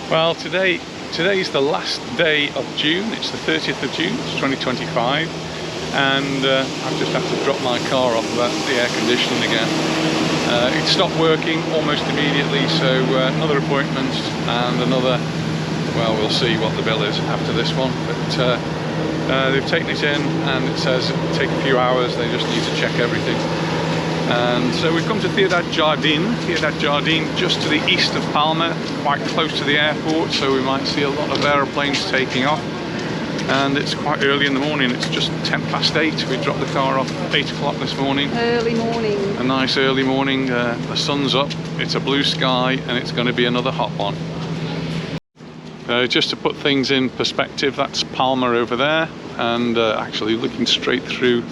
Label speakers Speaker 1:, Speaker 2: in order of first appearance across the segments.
Speaker 1: Well, today's the last day of June. It's the 30th of June, it's 2025, and I've just had to drop my car off about the air conditioning again. It stopped working almost immediately, so another appointment and another, well, we'll see what the bill is after this one, but they've taken it in and it says it'll take a few hours, they just need to check everything. And so we've come to Jardin, just to the east of Palma, quite close to the airport, so we might see a lot of aeroplanes taking off. And it's quite early in the morning, it's just 8:10. We dropped the car off at 8 o'clock this morning.
Speaker 2: Early morning.
Speaker 1: A nice early morning, the sun's up, it's a blue sky, and it's going to be another hot one. Just to put things in perspective, that's Palma over there, and actually looking straight through,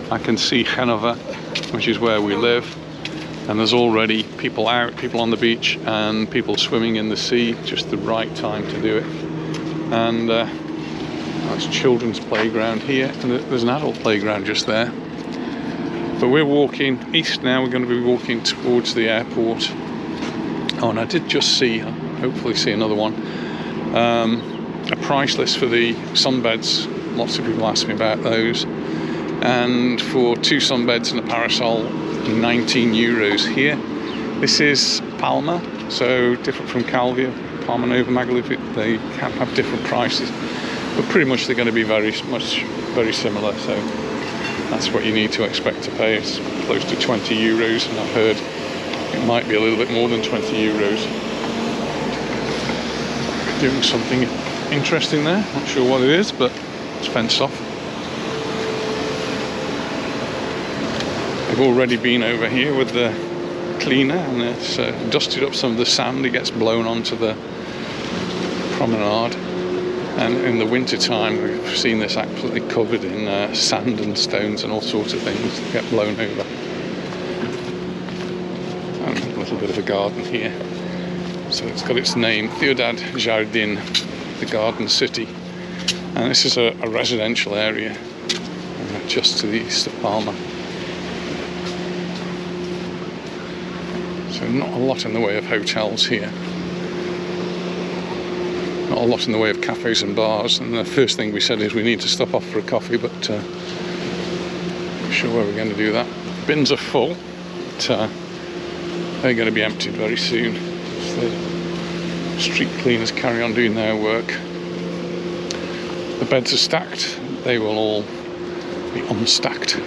Speaker 1: I can see Genova, which is where we live, and there's already people out, people on the beach, and people swimming in the sea, just the right time to do it. And there's children's playground here, and there's an adult playground just there. But we're walking east now, we're going to be walking towards the airport. Oh, and I did just see, hopefully see another one, a price list for the sunbeds. Lots of people ask me about those. And for 2 sunbeds and a parasol, 19 euros here. This is Palma, so different from Calvia, Palma Nova Magaluf, they can have different prices, but pretty much they're going to be very similar, so that's what you need to expect to pay. It's close to 20 euros, and I've heard it might be a little bit more than 20 euros. Doing something interesting there, not sure what it is, but it's fenced off. I've already been over here with the cleaner, and it's dusted up some of the sand. It gets blown onto the promenade, and in the winter time we've seen this absolutely covered in sand and stones and all sorts of things that get blown over. And a little bit of a garden here, so it's got its name, Ciudad, Jardin, the garden city, and this is a residential area just to the east of Palma. So not a lot in the way of hotels here. Not a lot in the way of cafes and bars. And the first thing we said is we need to stop off for a coffee, but not sure where we're going to do that. Bins are full, but they're going to be emptied very soon. So the street cleaners carry on doing their work. The beds are stacked. They will all be unstacked.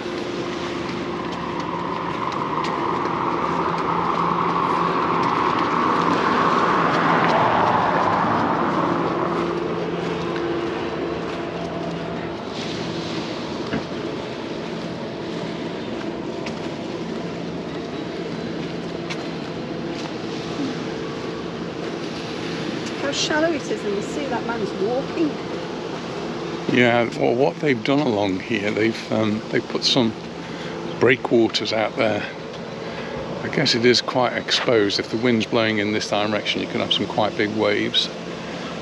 Speaker 2: How shallow it is, and you see that man's walking.
Speaker 1: Yeah, well, what they've done along here, they've put some breakwaters out there. I guess it is quite exposed. If the wind's blowing in this direction, you can have some quite big waves.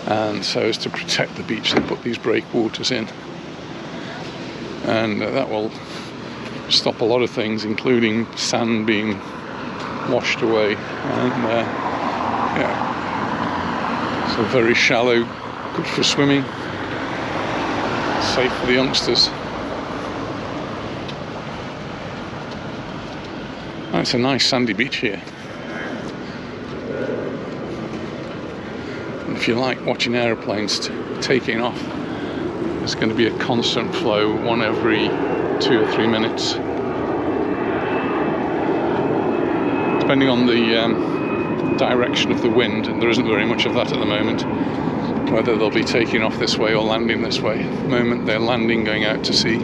Speaker 1: And so as to protect the beach, they put these breakwaters in. And that will stop a lot of things, including sand being washed away. And yeah. So very shallow, good for swimming, safe for the youngsters. Oh, it's a nice sandy beach here. And if you like watching aeroplanes taking off, there's going to be a constant flow, one every 2 or 3 minutes. Depending on the direction of the wind, and there isn't very much of that at the moment, whether they'll be taking off this way or landing this way. At the moment they're landing, going out to sea.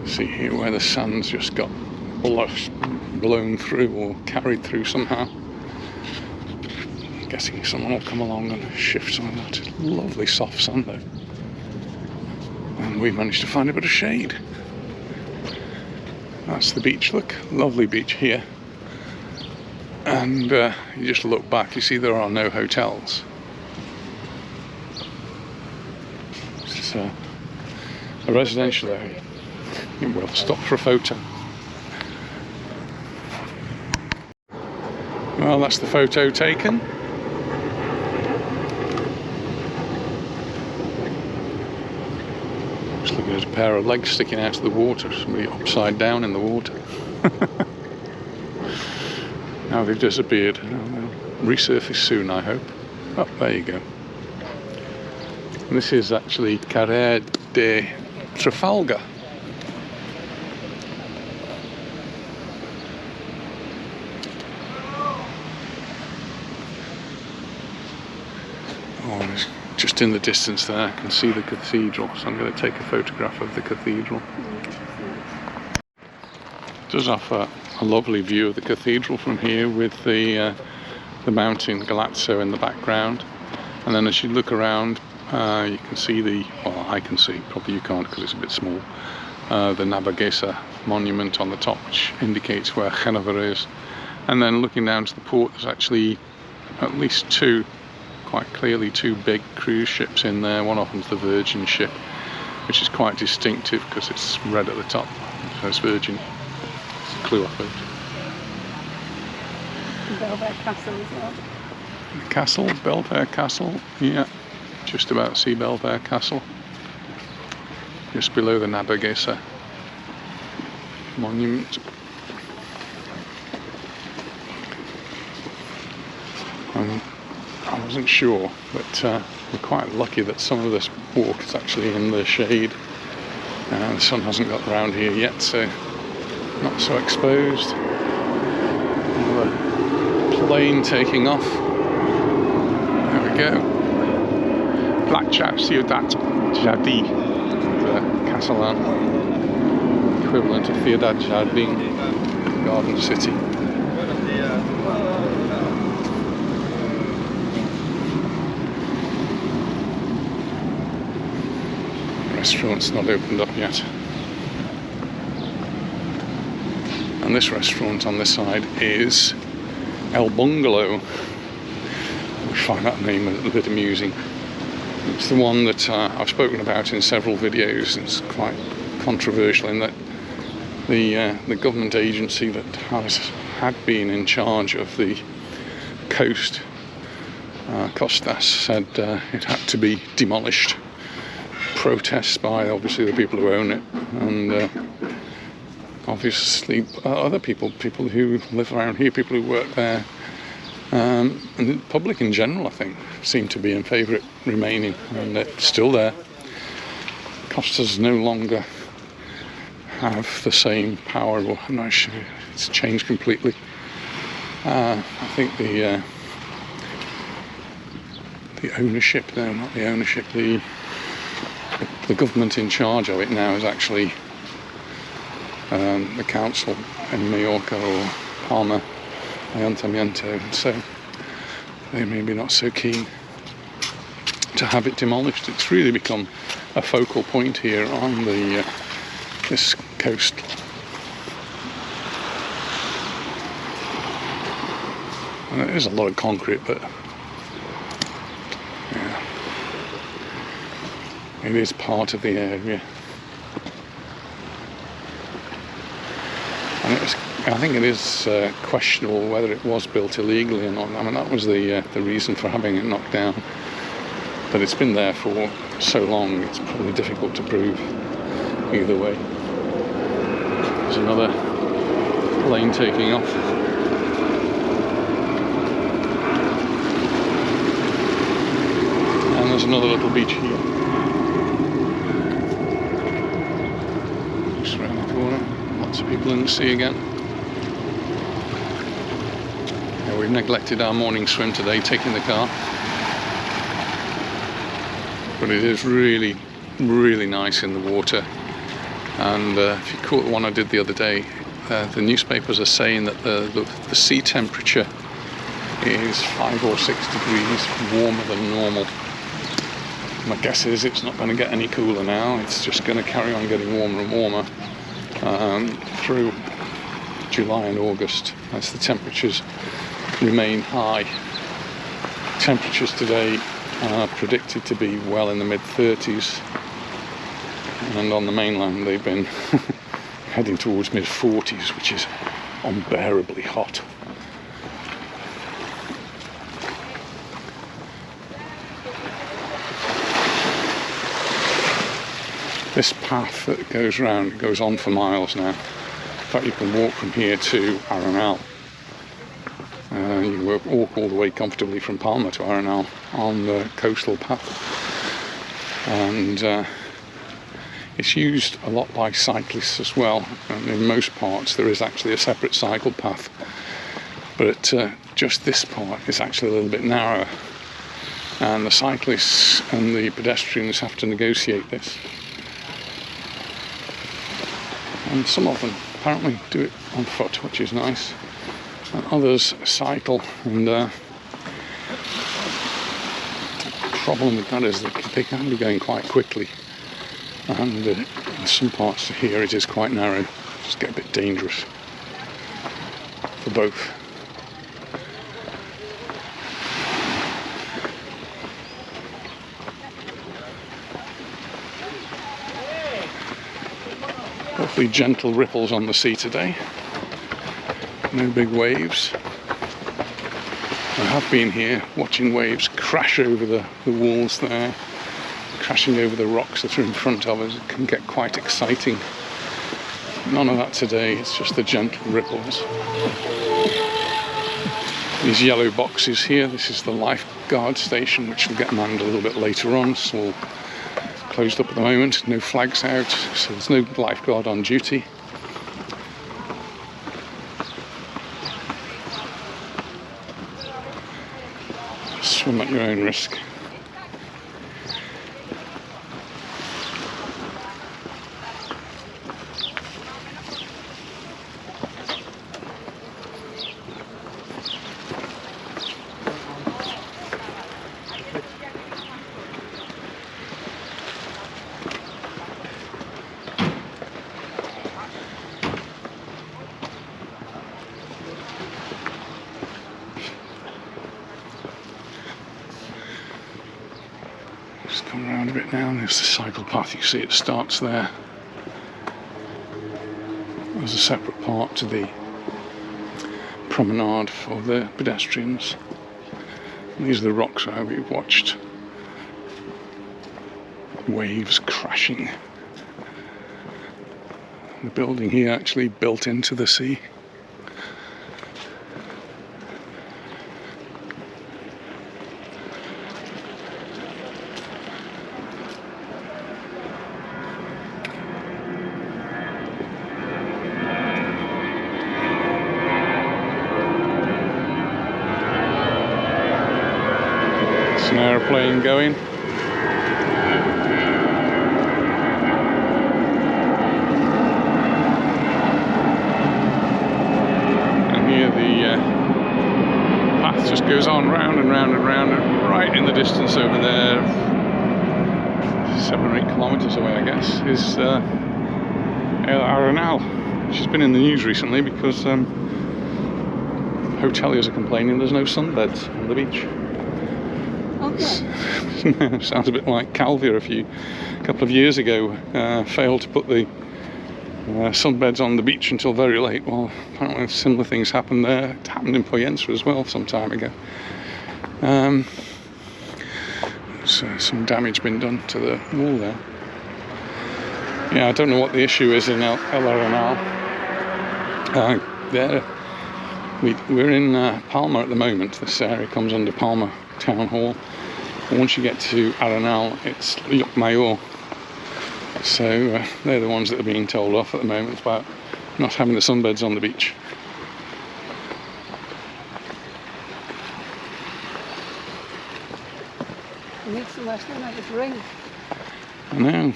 Speaker 1: See here where the sand's just got blown through or carried through somehow. I'm guessing someone will come along and shift some of that lovely soft sand though. And we managed to find a bit of shade. That's the beach, look, lovely beach here. And you just look back, you see there are no hotels. This is a residential area. We'll stop for a photo. Well, that's the photo taken. Just looking at a pair of legs sticking out of the water, somebody upside down in the water. Now they've disappeared. They'll resurface soon, I hope. Oh, there you go. And this is actually Carrera de Trafalgar. Oh, it's just in the distance there, I can see the cathedral, so I'm going to take a photograph of the cathedral. It does offer a lovely view of the cathedral from here, with the mountain Galazzo in the background. And then as you look around, you can see well, I can see, probably you can't because it's a bit small, the Navagesa monument on the top, which indicates where Genova is. And then looking down to the port, there's actually at least quite clearly two big cruise ships in there. One of them's the Virgin ship, which is quite distinctive because it's red at the top, so it's Virgin. It's a clue off it.
Speaker 2: Belvedere Castle as well.
Speaker 1: The castle, Belvedere Castle, yeah, just about to see Belvedere Castle. Just below the Navagesa monument. I wasn't sure, but we're quite lucky that some of this walk is actually in the shade. The sun hasn't got around here yet, so not so exposed. Another plane taking off. There we go. Platja Ciudad, Jardin, the Catalan equivalent of Ciudad, Jardin, Garden City. Restaurant's not opened up yet. And this restaurant on this side is El Bungalow. We find that name a little bit amusing. It's the one that I've spoken about in several videos. It's quite controversial in that the government agency that had been in charge of the coast, Costas, said it had to be demolished. Protests by obviously the people who own it, and obviously other people who live around here, people who work there, and the public in general, I think, seem to be in favour of it remaining, and it's still there. Costas no longer have the same power, or I'm not sure, it's changed completely. I think the ownership, no, not the ownership, the government in charge of it now is actually the council in Mallorca or Palma, Ayuntamiento, so they may be not so keen to have it demolished. It's really become a focal point here on this coast. And there is a lot of concrete, but yeah, it is part of the area. And I think it is questionable whether it was built illegally or not. I mean, that was the reason for having it knocked down. But it's been there for so long, it's probably difficult to prove either way. There's another plane taking off. And there's another little beach here. Just around the corner. Lots of people in the sea again. Yeah, we've neglected our morning swim today, taking the car. But it is really, really nice in the water. And if you caught the one I did the other day, the newspapers are saying that the sea temperature is 5 or 6 degrees warmer than normal. My guess is it's not going to get any cooler now. It's just going to carry on getting warmer and warmer through July and August as the temperatures remain high. Temperatures today are predicted to be well in the mid-30s. and on the mainland they've been heading towards mid-40s, which is unbearably hot. This path that goes round goes on for miles now. In fact, you can walk from here to Arenal. You can walk all the way comfortably from Palma to Arenal on the coastal path. And it's used a lot by cyclists as well. And in most parts there is actually a separate cycle path. But just this part is actually a little bit narrower. And the cyclists and the pedestrians have to negotiate this. And some of them apparently do it on foot, which is nice. And others cycle, and the problem with that is that they can be going quite quickly. And in some parts here it is quite narrow. Just get a bit dangerous for both. Hopefully gentle ripples on the sea today. No big waves. I have been here watching waves crash over the walls there, crashing over the rocks that are in front of us. It can get quite exciting. None of that today, it's just the gentle ripples. These yellow boxes here, this is the lifeguard station, which will get manned a little bit later on. It's all closed up at the moment, no flags out, so there's no lifeguard on duty. Swim at your own risk. Just come around a bit now, and there's the cycle path. You see it starts there. There's a separate part to the promenade for the pedestrians. And these are the rocks where we've watched waves crashing. The building here actually built into the sea. An aeroplane going. And here the path just goes on round and round and round, and right in the distance over there, 7 or 8 kilometres away I guess, is Arenal, which has been in the news recently because hoteliers are complaining there's no sunbeds on the beach. Sounds a bit like Calvia a couple of years ago failed to put the sunbeds on the beach until very late. Well, apparently similar things happened there. It happened in Poyensa as well some time ago. So some damage been done to the wall there. Yeah, I don't know what the issue is in El Arenal. We're in Palma at the moment. This area comes under Palma Town Hall. Once you get to Arenal, it's Mayor. So they're the ones that are being told off at the moment about not having the sunbeds on the beach.
Speaker 2: It makes the last one have its ring.
Speaker 1: I know.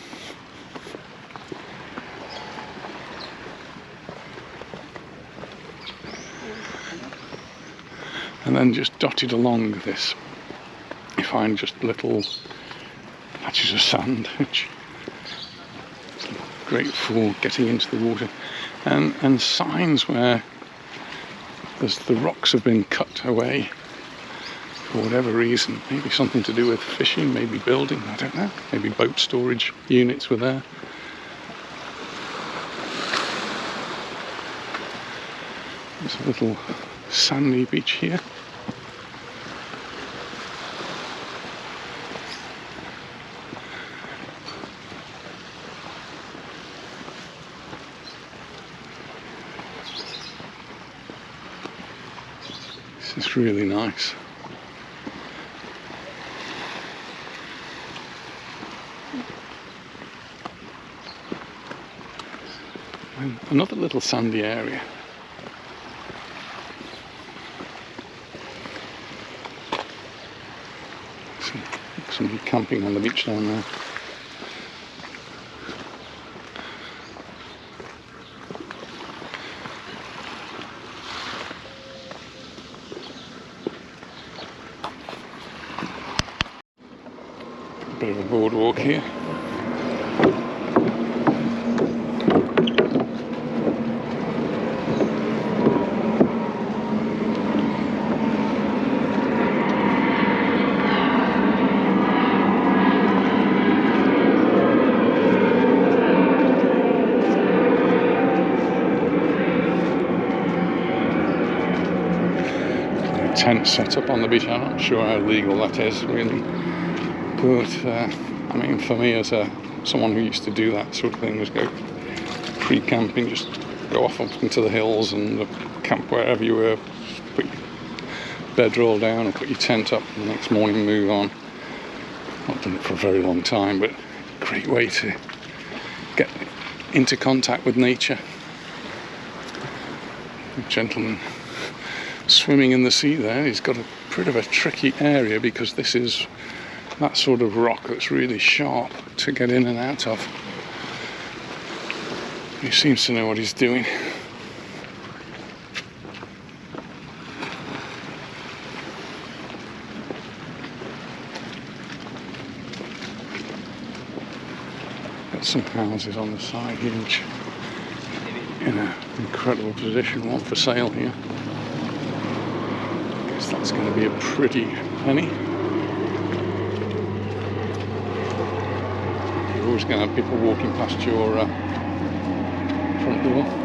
Speaker 1: And then just dotted along this, you find just little patches of sand, which is great for getting into the water, and signs where the rocks have been cut away for whatever reason. Maybe something to do with fishing, maybe building, I don't know. Maybe boat storage units were there. There's a little sandy beach here. This is really nice. And another little sandy area. Somebody camping on the beach down there. A bit of a boardwalk here. Tent set up on the beach. I'm not sure how legal that is really, but I mean, for me as someone who used to do that sort of thing, was go free camping, just go off up into the hills and camp wherever you were, put your bedroll down and put your tent up, and the next morning move on. Not done it for a very long time, but great way to get into contact with nature. The gentleman swimming in the sea there, he's got a bit of a tricky area because this is that sort of rock that's really sharp to get in and out of. He seems to know what he's doing. Got some houses on the side here which are in an incredible position, one for sale here. That's going to be a pretty penny. You're always going to have people walking past your front door.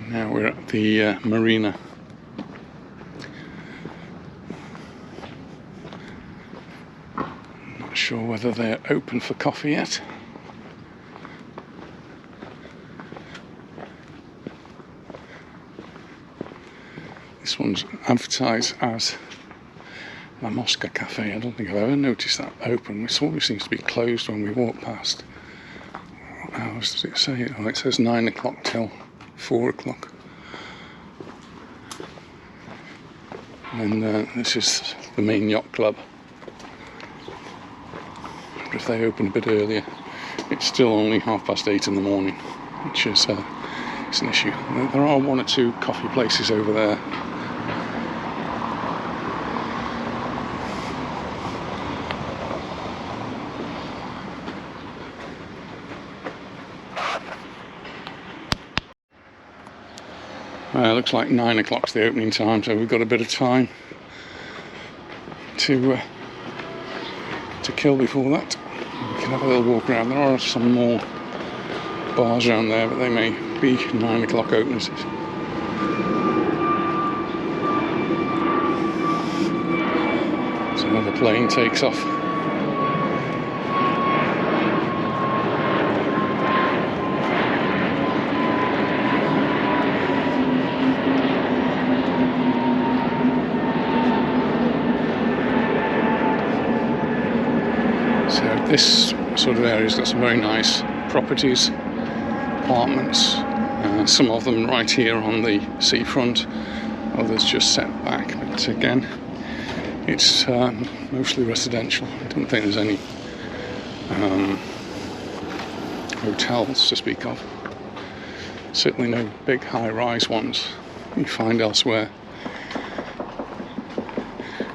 Speaker 1: Now we're at the marina. Not sure whether they're open for coffee yet. This one's advertised as La Mosca Cafe. I don't think I've ever noticed that open. It always seems to be closed when we walk past. What hours does it say? Oh, it says 9 o'clock till 4 o'clock. And this is the main yacht club. But if they open a bit earlier, it's still only 8:30 in the morning, which is it's an issue. There are one or two coffee places over there. Looks like 9 o'clock's the opening time, so we've got a bit of time to kill before that. We can have a little walk around. There are some more bars around there, but they may be 9 o'clock openers. So another plane takes off. This sort of area's got some very nice properties, apartments, some of them right here on the seafront, others just set back, but again, it's mostly residential. I don't think there's any hotels to speak of. Certainly no big high-rise ones you find elsewhere.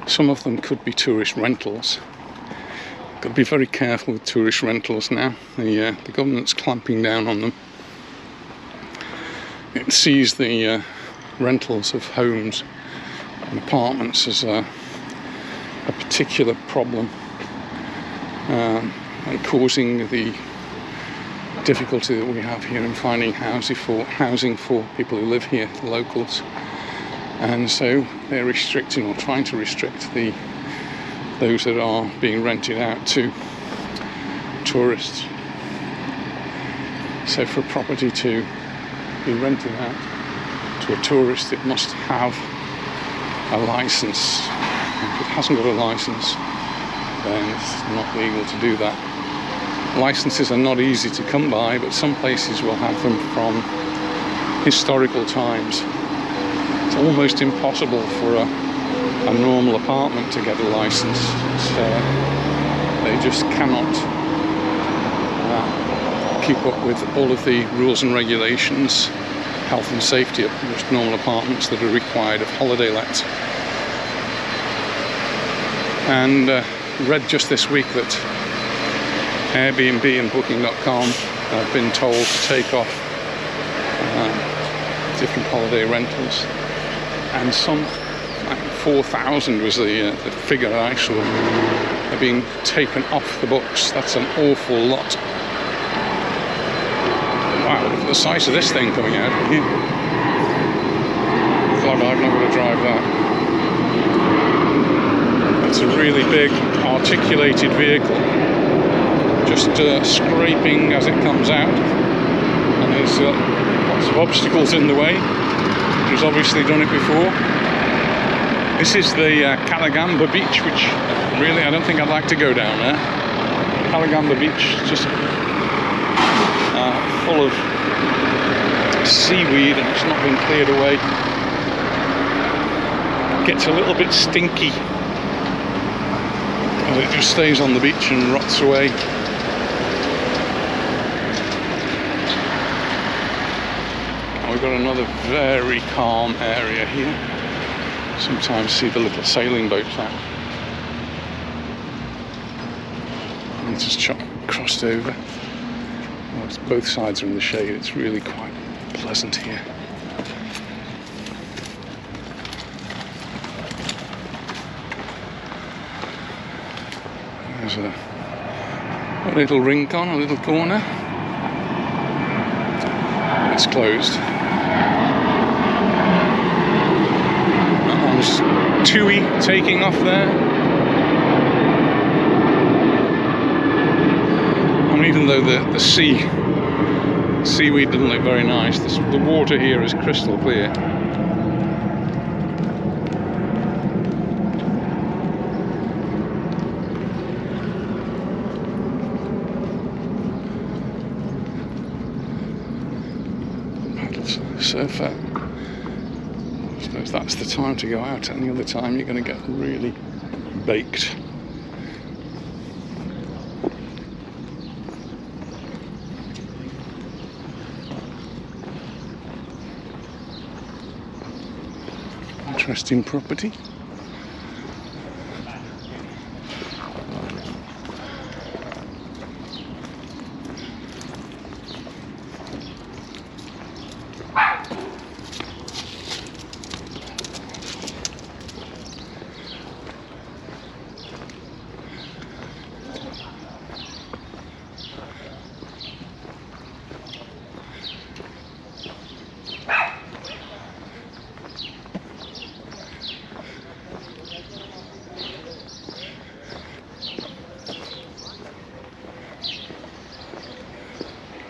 Speaker 1: Some of them could be tourist rentals. Got to be very careful with tourist rentals now. The government's clamping down on them. it sees the rentals of homes and apartments as a particular problem, and causing the difficulty that we have here in finding housing for people who live here, the locals. And so they're restricting, or trying to restrict, those that are being rented out to tourists. So for a property to be rented out to a tourist, it must have a license. If it hasn't got a license, then it's not legal to do that. Licenses are not easy to come by, but some places will have them from historical times. It's almost impossible for a normal apartment to get a license. They just cannot keep up with all of the rules and regulations, health and safety of most normal apartments that are required of holiday lets. And read just this week that Airbnb and Booking.com have been told to take off different holiday rentals, and some, like 4,000 was the figure I saw, are being taken off the books. That's an awful lot. Wow, look at the size of this thing coming out of here. God, I'm not going to drive that. It's a really big articulated vehicle, just scraping as it comes out, and there's lots of obstacles in the way. He's obviously done it before. This is the Calagamba beach, which really I don't think I'd like to go down there. Calagamba beach, just full of seaweed, and it's not been cleared away. It gets a little bit stinky, and it just stays on the beach and rots away. We've got another very calm area here. Sometimes see the little sailing boats out. And it's just crossed over. Well, both sides are in the shade. It's really quite pleasant here. There's a little rincon, a little corner. It's closed. There's Tui taking off there. I mean, even though the seaweed doesn't look very nice, the water here is crystal clear. Surfer. I suppose that's the time to go out. Any other time you're going to get really baked. Interesting property.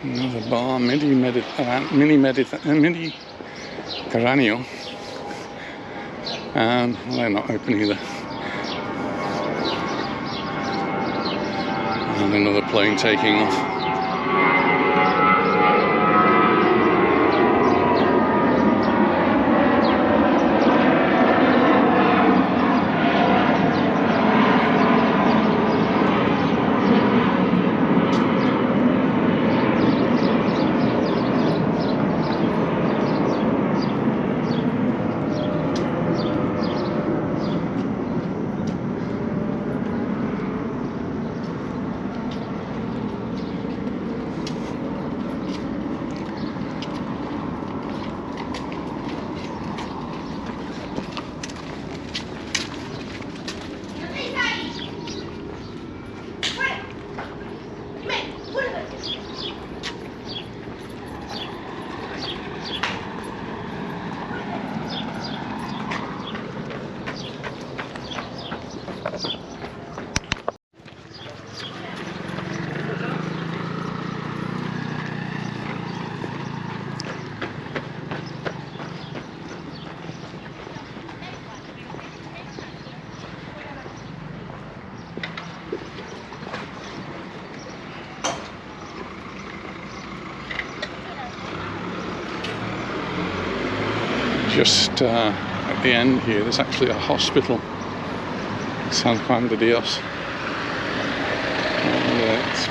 Speaker 1: Another bar, mini Mediterraneo. Well, they're not open either. And another plane taking off. Just at the end here, there's actually a hospital, San Juan de Dios. And it's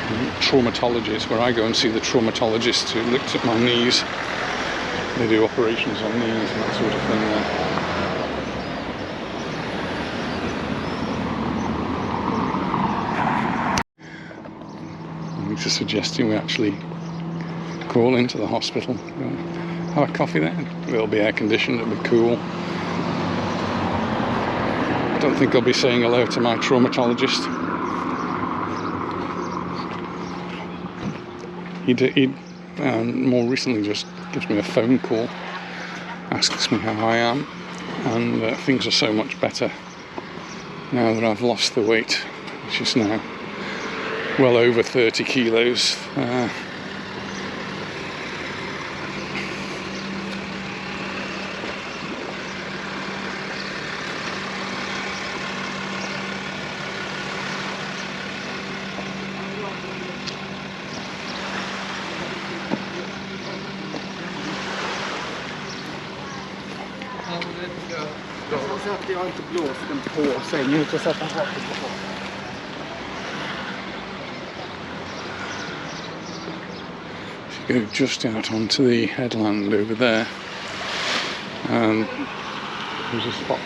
Speaker 1: traumatologist, where I go and see the traumatologist who looked at my knees. They do operations on knees and that sort of thing there. I'm just suggesting we actually call into the hospital. Have a coffee there. It'll be air conditioned, it'll be cool. I don't think I'll be saying hello to my traumatologist. He more recently just gives me a phone call, asks me how I am, and things are so much better now that I've lost the weight, which is now well over 30 kilos.
Speaker 3: Så att jag inte blåst den på sängen utan sätta haken på.
Speaker 1: If you go just out onto the headland over there, there's a spot.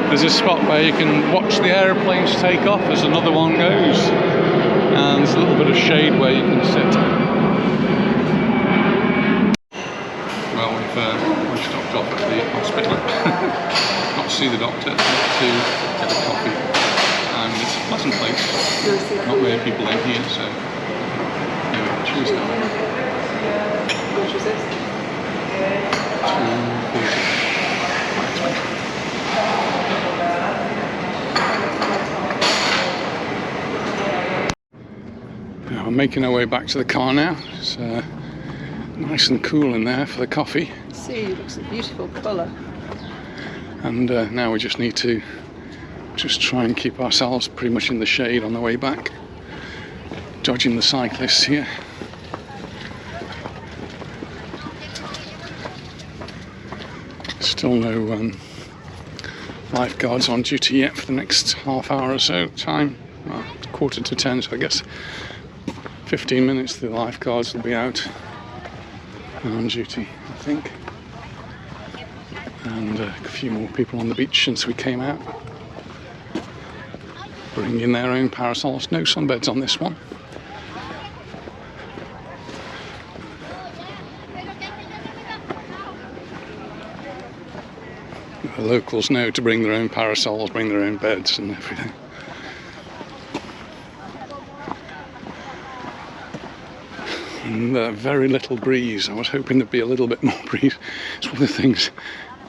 Speaker 1: There's a spot where you can watch the aeroplanes take off as another one goes, and there's a little bit of shade where you can sit. Well, we've stopped off at the hospital, not to see the doctor, but to get a coffee, and it's a pleasant place, not many people in here, so anyway, cheers now.
Speaker 2: How much was this?
Speaker 1: $2.40. We're making our way back to the car now. It's nice and cool in there for the coffee.
Speaker 2: See, it looks a beautiful colour.
Speaker 1: And now we just need to just try and keep ourselves pretty much in the shade on the way back, dodging the cyclists here. Still no lifeguards on duty yet for the next half hour or so time. Well, 9:45, so I guess 15 minutes the lifeguards will be out on duty, I think. And a few more people on the beach since we came out, bringing their own parasols. No sunbeds on this one. The locals know to bring their own parasols, bring their own beds and everything. And very little breeze. I was hoping there'd be a little bit more breeze. It's one of the things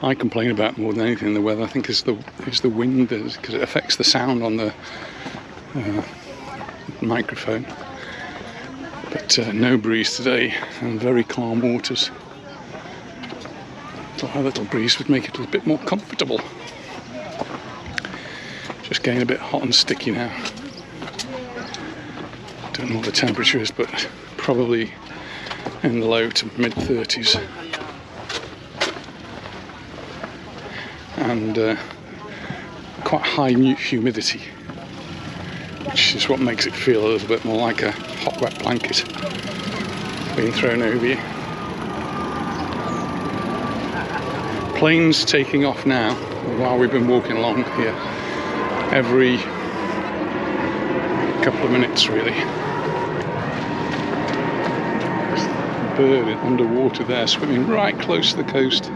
Speaker 1: I complain about more than anything in the weather, I think, is the wind, because it affects the sound on the microphone. But no breeze today, and very calm waters. Thought a little breeze would make it a bit more comfortable. Just getting a bit hot and sticky now. Don't know what the temperature is, but probably in the low to mid 30s. And quite high humidity, which is what makes it feel a little bit more like a hot wet blanket being thrown over you. Planes taking off now while we've been walking along here every couple of minutes really. Bird underwater there, swimming right close to the coast.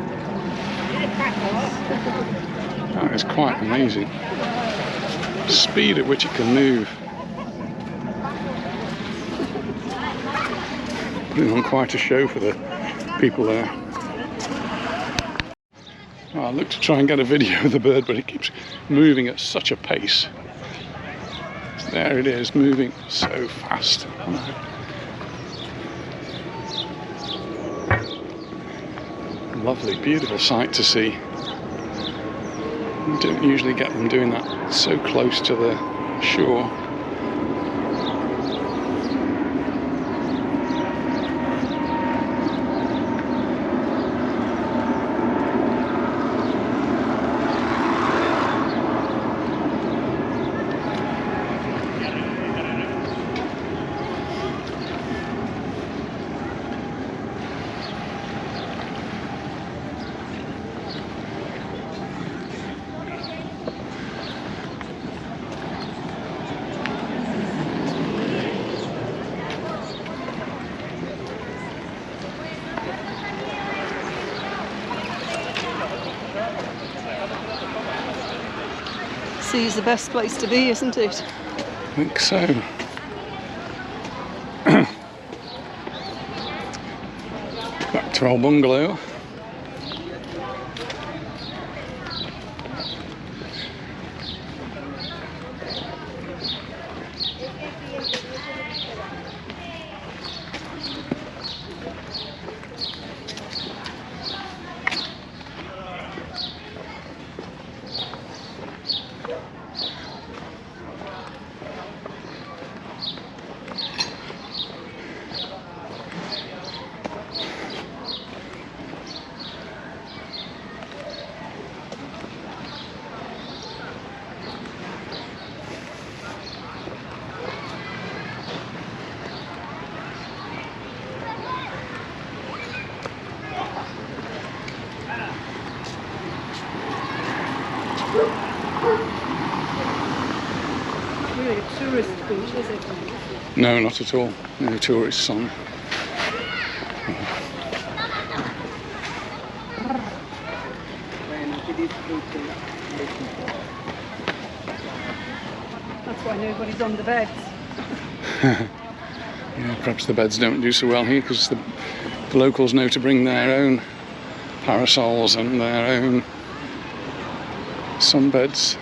Speaker 1: That is quite amazing. The speed at which it can move. Putting on quite a show for the people there. I looked to try and get a video of the bird, but it keeps moving at such a pace. So there it is, moving so fast. Lovely, beautiful sight to see. You don't usually get them doing that so close to the shore.
Speaker 2: Sea's the best place to be, isn't it?
Speaker 1: I think so. Back to our bungalow.
Speaker 2: Really a tourist beach, is it?
Speaker 1: No, not at all. No tourists on.
Speaker 2: That's why nobody's on the beds.
Speaker 1: Yeah, perhaps the beds don't do so well here because the locals know to bring their own parasols and their own sunbeds.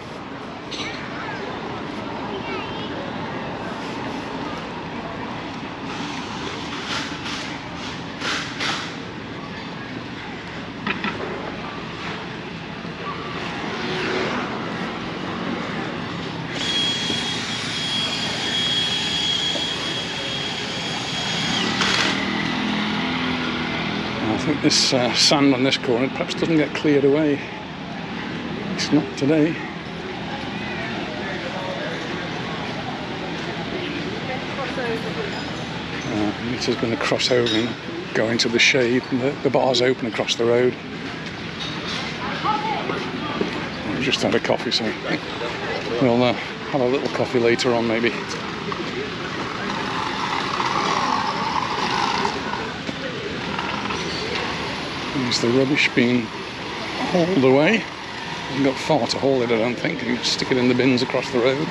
Speaker 1: I think this sand on this corner perhaps doesn't get cleared away. It's not today. Anita's going to cross over and go into the shade. The bar's open across the road. We just had a coffee, so we'll have a little coffee later on maybe. There's the rubbish being hauled away. You've got far to haul it, I don't think. You stick it in the bins across the road.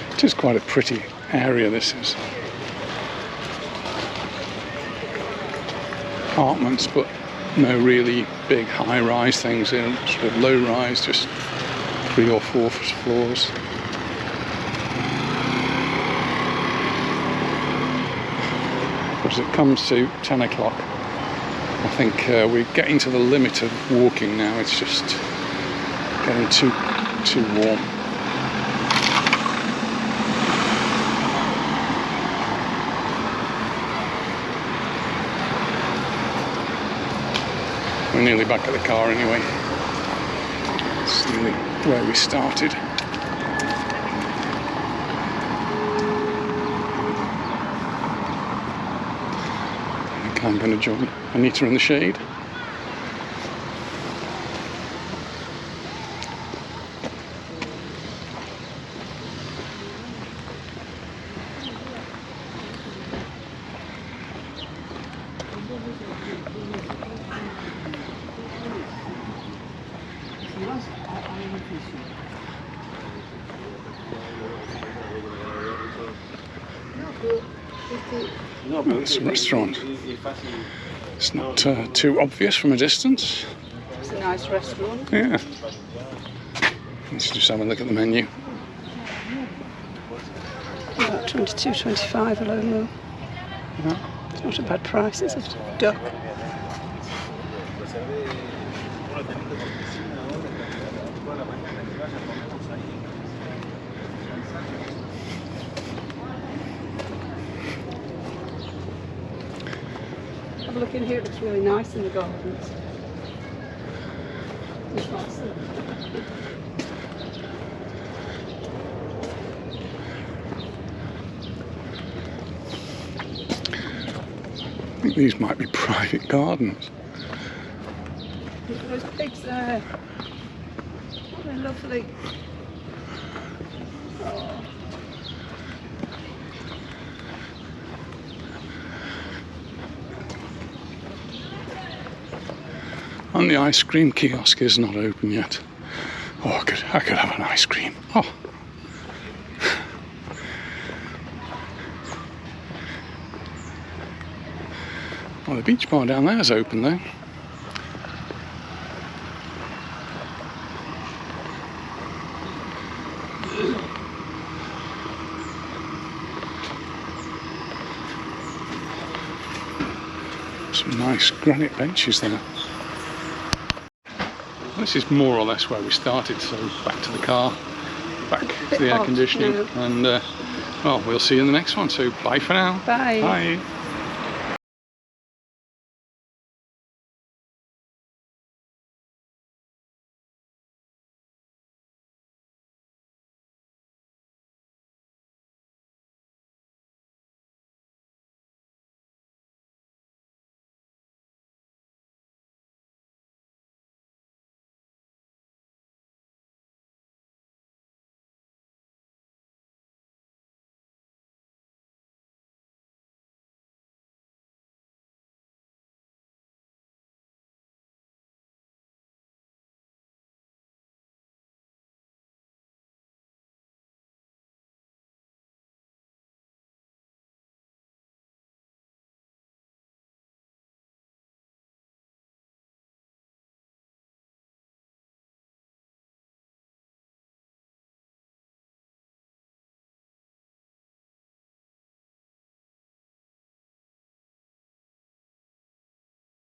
Speaker 1: It is quite a pretty area, this is. Apartments, but no really big high-rise things in, sort of low-rise, just 3 or 4 floors. But as it comes to 10 o'clock, I think we're getting to the limit of walking now. It's just getting too warm. We're nearly back at the car anyway. It's nearly where we started. I think I'm going to join Anita in the shade. It's a restaurant. It's not too obvious from a distance.
Speaker 2: It's a nice restaurant.
Speaker 1: Yeah. Let's just have a look at the menu.
Speaker 2: About $22.25 a low meal.
Speaker 1: Yeah.
Speaker 2: It's not a bad price, is it? Duck. Have a look in here, it looks really nice in the gardens. It's nice.
Speaker 1: I think these might be private gardens.
Speaker 2: Look at those pigs there. Oh, they're lovely. Oh.
Speaker 1: And the ice cream kiosk is not open yet. Oh, I could have an ice cream. Oh. Well, the beach bar down there is open though. Some nice granite benches there. This is more or less where we started, so back to the car, back to the air conditioning, and well, we'll see you in the next one, so bye for now.
Speaker 2: Bye.
Speaker 1: Bye.